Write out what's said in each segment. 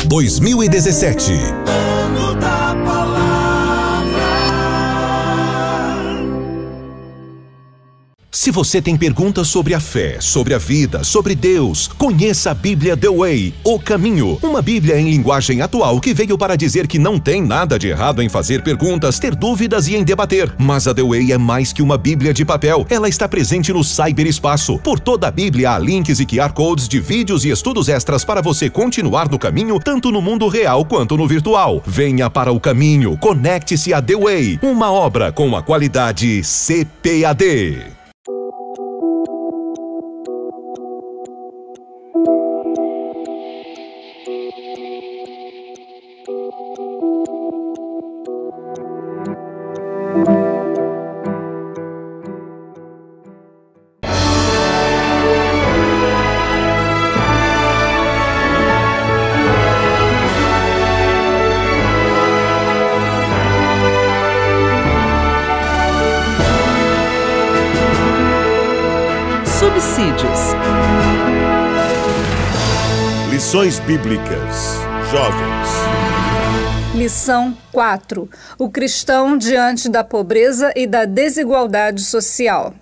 2017. Ano da Palavra. Se você tem perguntas sobre a fé, sobre a vida, sobre Deus, conheça a Bíblia The Way, O Caminho. Uma Bíblia em linguagem atual que veio para dizer que não tem nada de errado em fazer perguntas, ter dúvidas e em debater. Mas a The Way é mais que uma Bíblia de papel. Ela está presente no cyberespaço. Por toda a Bíblia há links e QR Codes de vídeos e estudos extras para você continuar no caminho, tanto no mundo real quanto no virtual. Venha para o caminho, conecte-se a The Way, uma obra com a qualidade CPAD. Subsídios. Lições Bíblicas. Jovens. Lição 4. O cristão diante da pobreza e da desigualdade social.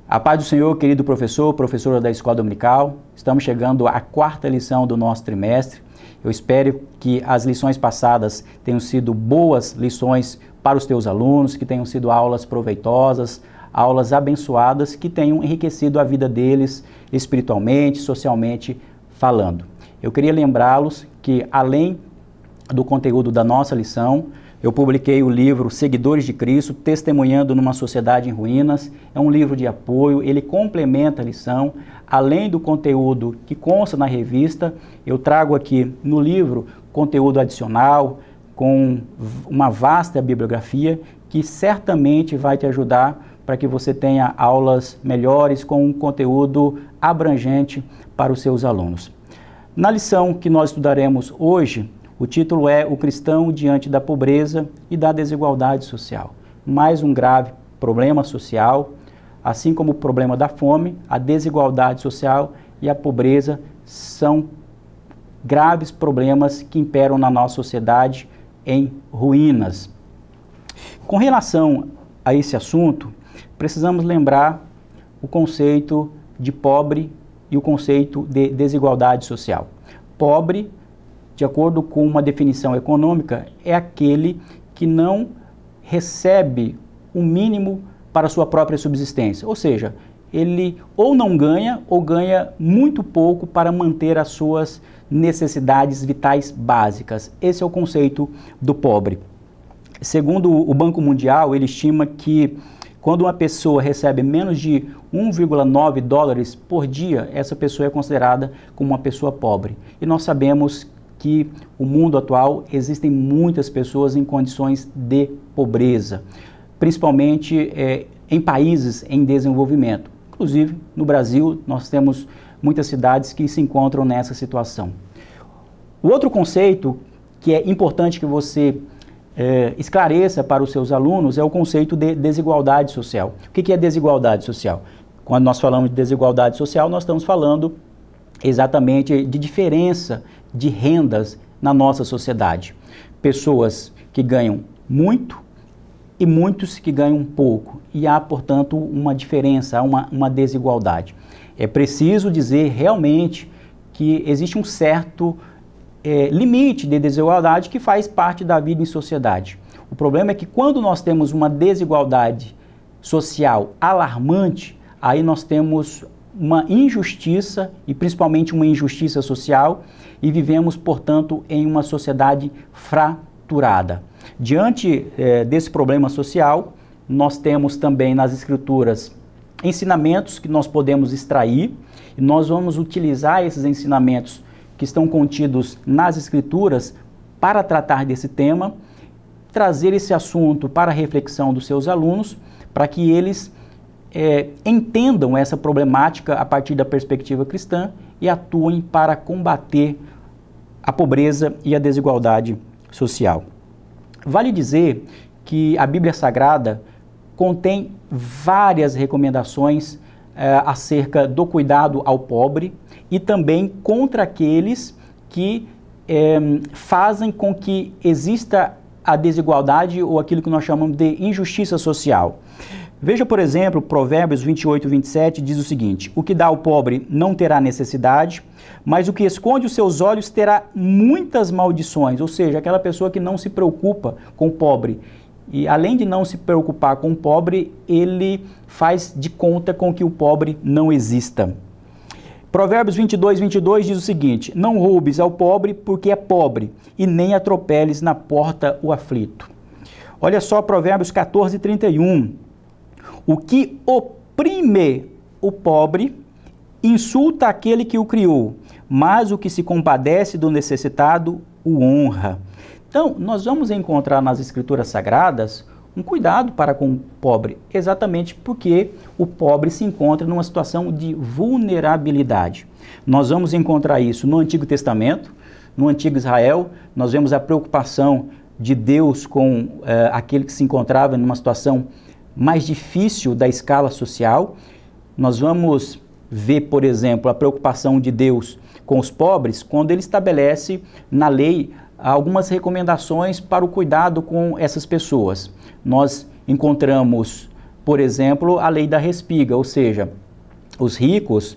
A paz do Senhor, querido professor, professora da Escola Dominical. Estamos chegando à quarta lição do nosso trimestre. Eu espero que as lições passadas tenham sido boas lições para os teus alunos, que tenham sido aulas proveitosas, aulas abençoadas, que tenham enriquecido a vida deles espiritualmente, socialmente falando. Eu queria lembrá-los que, além do conteúdo da nossa lição, eu publiquei o livro Seguidores de Cristo, Testemunhando numa Sociedade em Ruínas. É um livro de apoio, ele complementa a lição. Além do conteúdo que consta na revista, eu trago aqui no livro conteúdo adicional, com uma vasta bibliografia, que certamente vai te ajudar para que você tenha aulas melhores, com um conteúdo abrangente para os seus alunos. Na lição que nós estudaremos hoje, o título é O Cristão diante da Pobreza e da Desigualdade Social. Mais um grave problema social, assim como o problema da fome, a desigualdade social e a pobreza são graves problemas que imperam na nossa sociedade em ruínas. Com relação a esse assunto, precisamos lembrar o conceito de pobre e o conceito de desigualdade social. Pobre, de acordo com uma definição econômica, é aquele que não recebe o mínimo para sua própria subsistência. Ou seja, ele ou não ganha ou ganha muito pouco para manter as suas necessidades vitais básicas. Esse é o conceito do pobre. Segundo o Banco Mundial, ele estima que quando uma pessoa recebe menos de 1,9 dólares por dia, essa pessoa é considerada como uma pessoa pobre. E nós sabemos que no mundo atual existem muitas pessoas em condições de pobreza, principalmente em países em desenvolvimento. Inclusive, no Brasil, nós temos muitas cidades que se encontram nessa situação. O outro conceito que é importante que você esclareça para os seus alunos é o conceito de desigualdade social. O que é desigualdade social? Quando nós falamos de desigualdade social, nós estamos falando exatamente de diferença de rendas na nossa sociedade. Pessoas que ganham muito e muitos que ganham pouco. E há, portanto, uma diferença, há uma desigualdade. É preciso dizer realmente que existe um certo limite de desigualdade que faz parte da vida em sociedade. O problema é que quando nós temos uma desigualdade social alarmante, aí nós temos uma injustiça, e principalmente uma injustiça social, e vivemos, portanto, em uma sociedade fraturada. Diante desse problema social, nós temos também nas Escrituras ensinamentos que nós podemos extrair, e nós vamos utilizar esses ensinamentos que estão contidos nas Escrituras para tratar desse tema, trazer esse assunto para a reflexão dos seus alunos, para que eles entendam essa problemática a partir da perspectiva cristã e atuem para combater a pobreza e a desigualdade social. Vale dizer que a Bíblia Sagrada contém várias recomendações acerca do cuidado ao pobre e também contra aqueles que fazem com que exista a desigualdade ou aquilo que nós chamamos de injustiça social. Veja, por exemplo, Provérbios 28, 27 diz o seguinte: o que dá ao pobre não terá necessidade, mas o que esconde os seus olhos terá muitas maldições. Ou seja, aquela pessoa que não se preocupa com o pobre. E além de não se preocupar com o pobre, ele faz de conta com que o pobre não exista. Provérbios 22, 22 diz o seguinte: não roubes ao pobre porque é pobre, e nem atropeles na porta o aflito. Olha só Provérbios 14, 31. O que oprime o pobre insulta aquele que o criou, mas o que se compadece do necessitado o honra. Então, nós vamos encontrar nas Escrituras Sagradas um cuidado para com o pobre, exatamente porque o pobre se encontra numa situação de vulnerabilidade. Nós vamos encontrar isso no Antigo Testamento, no Antigo Israel. Nós vemos a preocupação de Deus com aquele que se encontrava numa situação mais difícil da escala social. Nós vamos ver, por exemplo, a preocupação de Deus com os pobres quando ele estabelece na lei algumas recomendações para o cuidado com essas pessoas. Nós encontramos, por exemplo, a lei da respiga, ou seja, os ricos,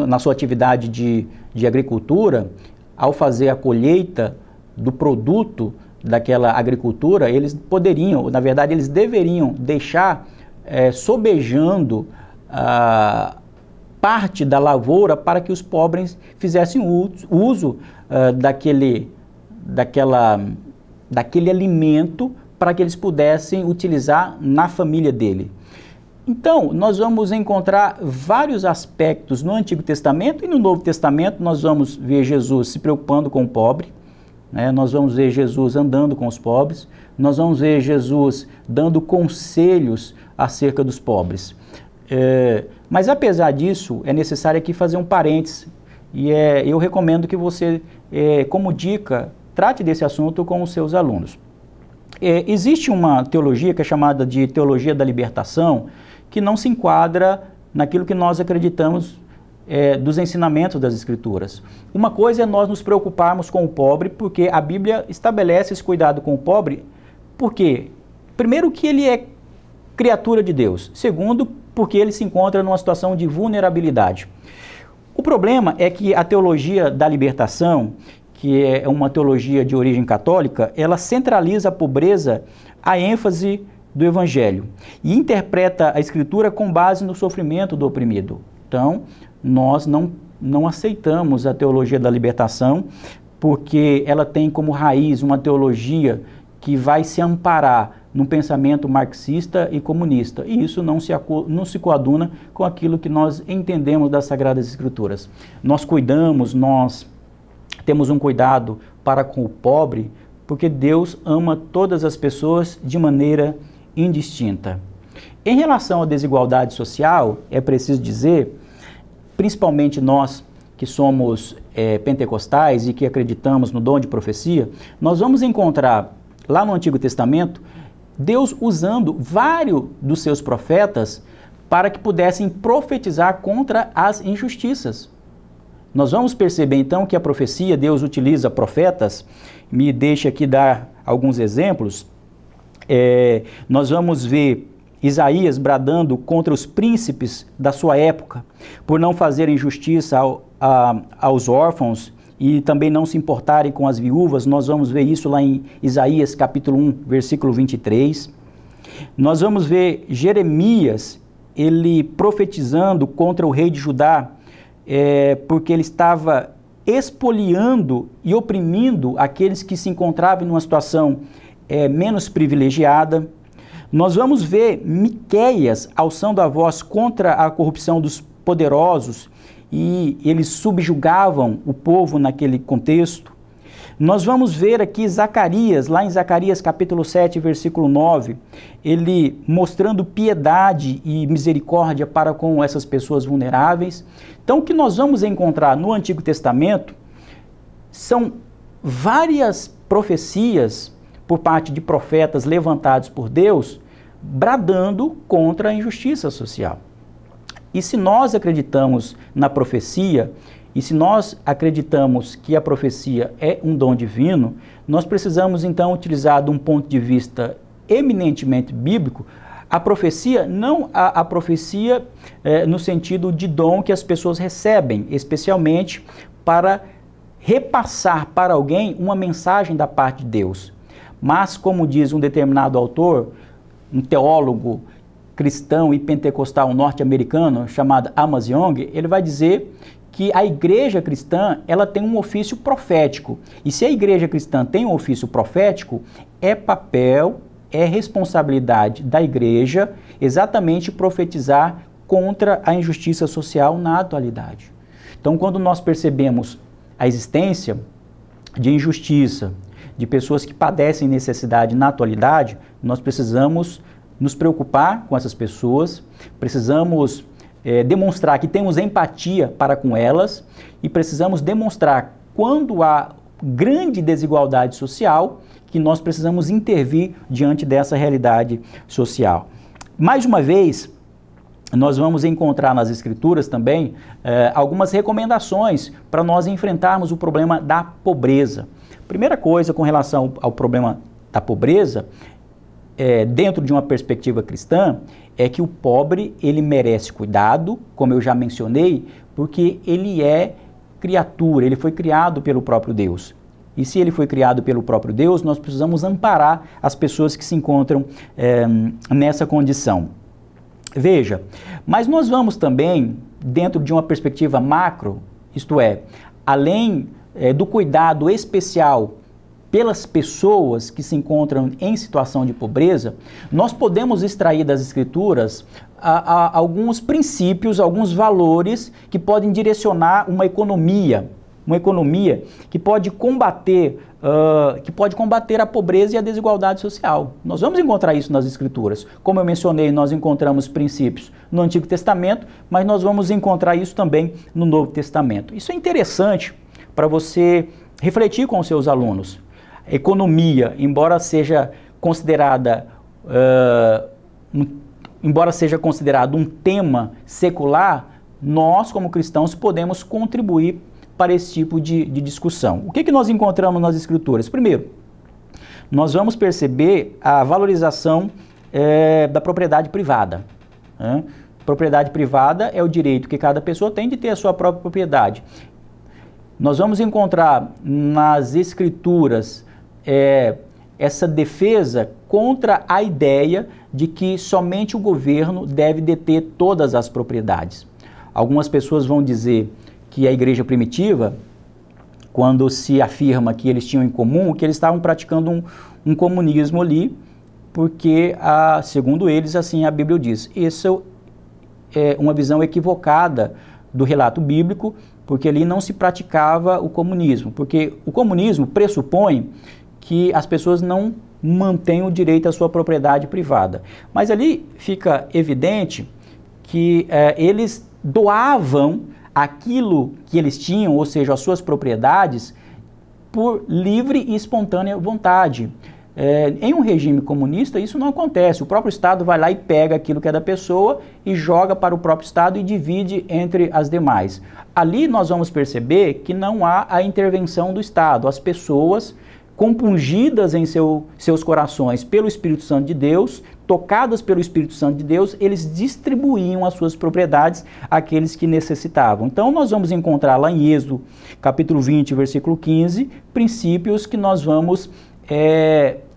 na sua atividade de agricultura, ao fazer a colheita do produto daquela agricultura, eles poderiam, na verdade, eles deveriam deixar sobejando parte da lavoura para que os pobres fizessem uso daquele alimento para que eles pudessem utilizar na família dele. Então, nós vamos encontrar vários aspectos no Antigo Testamento e no Novo Testamento. Nós vamos ver Jesus se preocupando com o pobre, né? Nós vamos ver Jesus andando com os pobres, nós vamos ver Jesus dando conselhos acerca dos pobres. Mas apesar disso, é necessário aqui fazer um parênteses, e eu recomendo que você, como dica, trate desse assunto com os seus alunos. Existe uma teologia que é chamada de teologia da libertação, que não se enquadra naquilo que nós acreditamos dos ensinamentos das Escrituras. Uma coisa é nós nos preocuparmos com o pobre, porque a Bíblia estabelece esse cuidado com o pobre, porque, primeiro, que ele é criatura de Deus, segundo, porque ele se encontra numa situação de vulnerabilidade. O problema é que a teologia da libertação, que é uma teologia de origem católica, ela centraliza a pobreza à ênfase do Evangelho e interpreta a Escritura com base no sofrimento do oprimido. Então, nós não aceitamos a teologia da libertação, porque ela tem como raiz uma teologia que vai se amparar num pensamento marxista e comunista, e isso não se coaduna com aquilo que nós entendemos das Sagradas Escrituras. Nós temos um cuidado para com o pobre, porque Deus ama todas as pessoas de maneira indistinta. Em relação à desigualdade social, é preciso dizer, principalmente nós que somos pentecostais e que acreditamos no dom de profecia, nós vamos encontrar lá no Antigo Testamento Deus usando vários dos seus profetas para que pudessem profetizar contra as injustiças. Nós vamos perceber então que a profecia, Deus utiliza profetas. Me deixa aqui dar alguns exemplos. Nós vamos ver Isaías bradando contra os príncipes da sua época, por não fazerem justiça aos órfãos e também não se importarem com as viúvas. Nós vamos ver isso lá em Isaías capítulo 1, versículo 23. Nós vamos ver Jeremias, ele profetizando contra o rei de Judá, porque ele estava expoliando e oprimindo aqueles que se encontravam em uma situação menos privilegiada. Nós vamos ver Miqueias alçando a voz contra a corrupção dos poderosos, e eles subjugavam o povo naquele contexto. Nós vamos ver aqui Zacarias, lá em Zacarias capítulo 7, versículo 9, ele mostrando piedade e misericórdia para com essas pessoas vulneráveis. Então, o que nós vamos encontrar no Antigo Testamento são várias profecias por parte de profetas levantados por Deus, bradando contra a injustiça social. E se nós acreditamos na profecia E se nós acreditamos que a profecia é um dom divino, nós precisamos então utilizar de um ponto de vista eminentemente bíblico a profecia, não a profecia no sentido de dom que as pessoas recebem, especialmente para repassar para alguém uma mensagem da parte de Deus. Mas, como diz um determinado autor, um teólogo cristão e pentecostal norte-americano chamado Amos Young, ele vai dizer que a igreja cristã, ela tem um ofício profético. E se a igreja cristã tem um ofício profético, é papel, é responsabilidade da igreja exatamente profetizar contra a injustiça social na atualidade. Então, quando nós percebemos a existência de injustiça, de pessoas que padecem necessidade na atualidade, nós precisamos nos preocupar com essas pessoas, precisamos demonstrar que temos empatia para com elas e precisamos demonstrar quando há grande desigualdade social que nós precisamos intervir diante dessa realidade social. Mais uma vez, nós vamos encontrar nas Escrituras também algumas recomendações para nós enfrentarmos o problema da pobreza. Primeira coisa com relação ao problema da pobreza, dentro de uma perspectiva cristã, é que o pobre, ele merece cuidado, como eu já mencionei, porque ele é criatura, ele foi criado pelo próprio Deus. E se ele foi criado pelo próprio Deus, nós precisamos amparar as pessoas que se encontram nessa condição. Veja, mas nós vamos também, dentro de uma perspectiva macro, isto é, além do cuidado especial pelas pessoas que se encontram em situação de pobreza, nós podemos extrair das Escrituras alguns princípios, alguns valores que podem direcionar uma economia que pode combater a pobreza e a desigualdade social. Nós vamos encontrar isso nas Escrituras. Como eu mencionei, nós encontramos princípios no Antigo Testamento, mas nós vamos encontrar isso também no Novo Testamento. Isso é interessante para você refletir com os seus alunos. A economia, embora seja considerado um tema secular, nós, como cristãos, podemos contribuir para esse tipo de discussão. O que nós encontramos nas Escrituras? Primeiro, nós vamos perceber a valorização da propriedade privada. Propriedade privada é o direito que cada pessoa tem de ter a sua própria propriedade. Nós vamos encontrar nas Escrituras essa defesa contra a ideia de que somente o governo deve deter todas as propriedades. Algumas pessoas vão dizer que a igreja primitiva, quando se afirma que eles tinham em comum, que eles estavam praticando um comunismo ali, porque, segundo eles, assim a Bíblia diz. Isso é uma visão equivocada do relato bíblico, porque ali não se praticava o comunismo, porque o comunismo pressupõe que as pessoas não mantêm o direito à sua propriedade privada. Mas ali fica evidente que eles doavam aquilo que eles tinham, ou seja, as suas propriedades, por livre e espontânea vontade. Em um regime comunista isso não acontece. O próprio Estado vai lá e pega aquilo que é da pessoa e joga para o próprio Estado e divide entre as demais. Ali nós vamos perceber que não há a intervenção do Estado. As pessoas, compungidas em seus corações pelo Espírito Santo de Deus, tocadas pelo Espírito Santo de Deus, eles distribuíam as suas propriedades àqueles que necessitavam. Então nós vamos encontrar lá em Êxodo, capítulo 20, versículo 15, princípios que nós vamos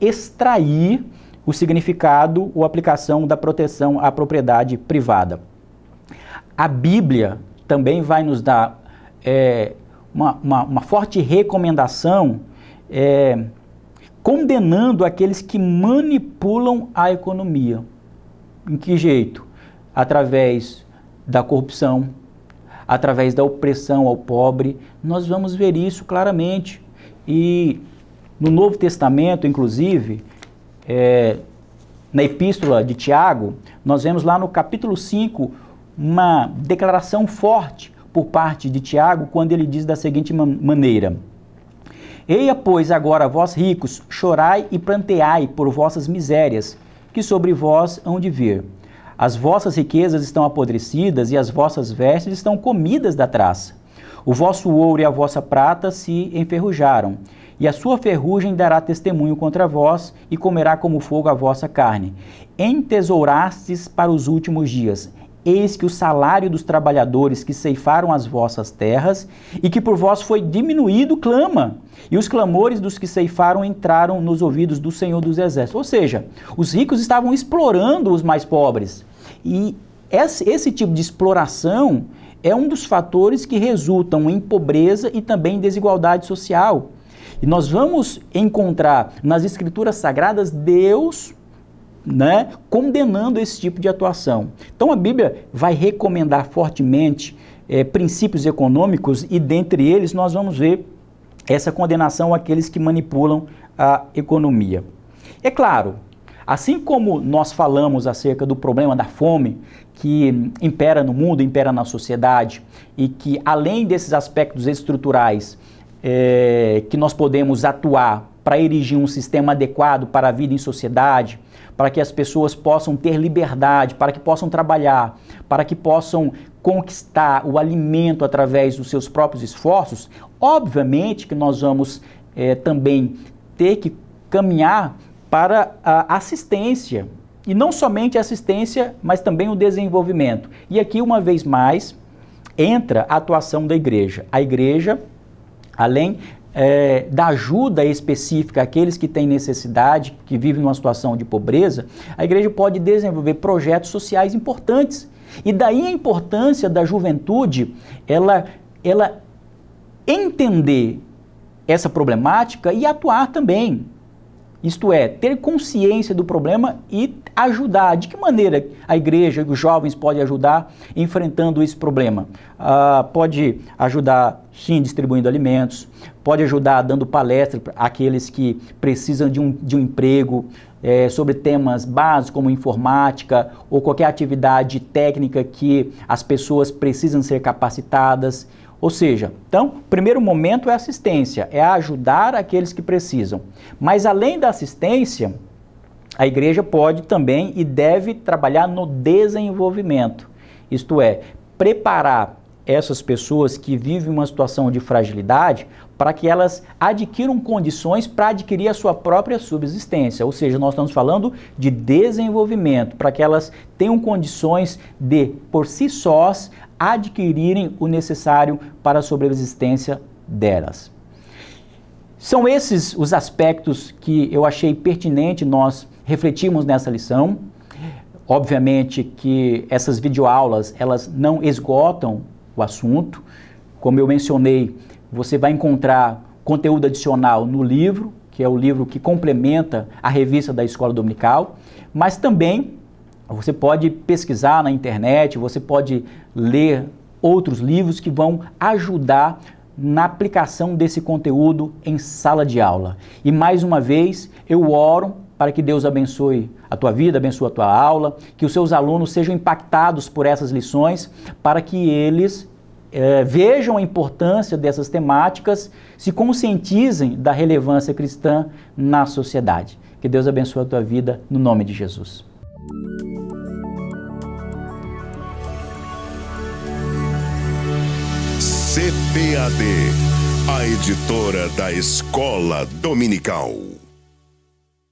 extrair o significado ou aplicação da proteção à propriedade privada. A Bíblia também vai nos dar uma forte recomendação condenando aqueles que manipulam a economia. Em que jeito? Através da corrupção, através da opressão ao pobre. Nós vamos ver isso claramente. E no Novo Testamento, inclusive, na Epístola de Tiago, nós vemos lá no capítulo 5 uma declaração forte por parte de Tiago, quando ele diz da seguinte maneira: Eia, pois, agora vós ricos, chorai e pranteai por vossas misérias, que sobre vós hão de vir. As vossas riquezas estão apodrecidas e as vossas vestes estão comidas da traça. O vosso ouro e a vossa prata se enferrujaram, e a sua ferrugem dará testemunho contra vós, e comerá como fogo a vossa carne. Entesourastes para os últimos dias. Eis que o salário dos trabalhadores que ceifaram as vossas terras, e que por vós foi diminuído, clama. E os clamores dos que ceifaram entraram nos ouvidos do Senhor dos Exércitos. Ou seja, os ricos estavam explorando os mais pobres. E esse tipo de exploração é um dos fatores que resultam em pobreza e também em desigualdade social. E nós vamos encontrar nas Escrituras Sagradas Deus, condenando esse tipo de atuação. Então a Bíblia vai recomendar fortemente princípios econômicos, e dentre eles nós vamos ver essa condenação àqueles que manipulam a economia. É claro, assim como nós falamos acerca do problema da fome que impera no mundo, impera na sociedade, e que além desses aspectos estruturais que nós podemos atuar para erigir um sistema adequado para a vida em sociedade, para que as pessoas possam ter liberdade, para que possam trabalhar, para que possam conquistar o alimento através dos seus próprios esforços, obviamente que nós vamos também ter que caminhar para a assistência, e não somente a assistência, mas também o desenvolvimento. E aqui, uma vez mais, entra a atuação da igreja. A igreja, além da ajuda específica àqueles que têm necessidade, que vivem numa situação de pobreza, a igreja pode desenvolver projetos sociais importantes. E daí a importância da juventude, ela entender essa problemática e atuar também. Isto é, ter consciência do problema e ajudar. De que maneira a igreja e os jovens podem ajudar enfrentando esse problema? Pode ajudar, sim, distribuindo alimentos, pode ajudar dando palestra àqueles que precisam de um emprego, sobre temas básicos como informática ou qualquer atividade técnica que as pessoas precisam ser capacitadas. Ou seja, então, o primeiro momento é assistência, é ajudar aqueles que precisam. Mas além da assistência, a igreja pode também e deve trabalhar no desenvolvimento. Isto é, preparar essas pessoas que vivem uma situação de fragilidade para que elas adquiram condições para adquirir a sua própria subsistência. Ou seja, nós estamos falando de desenvolvimento, para que elas tenham condições de, por si sós, adquirirem o necessário para a sobrevivência delas. São esses os aspectos que eu achei pertinente nós refletirmos nessa lição. Obviamente que essas videoaulas, elas não esgotam o assunto. Como eu mencionei, você vai encontrar conteúdo adicional no livro, que é o livro que complementa a revista da Escola Dominical, mas também você pode pesquisar na internet, você pode ler outros livros que vão ajudar na aplicação desse conteúdo em sala de aula. E mais uma vez, eu oro para que Deus abençoe a tua vida, abençoe a tua aula, que os seus alunos sejam impactados por essas lições, para que eles vejam a importância dessas temáticas, se conscientizem da relevância cristã na sociedade. Que Deus abençoe a tua vida, no nome de Jesus. CPAD, a editora da Escola Dominical.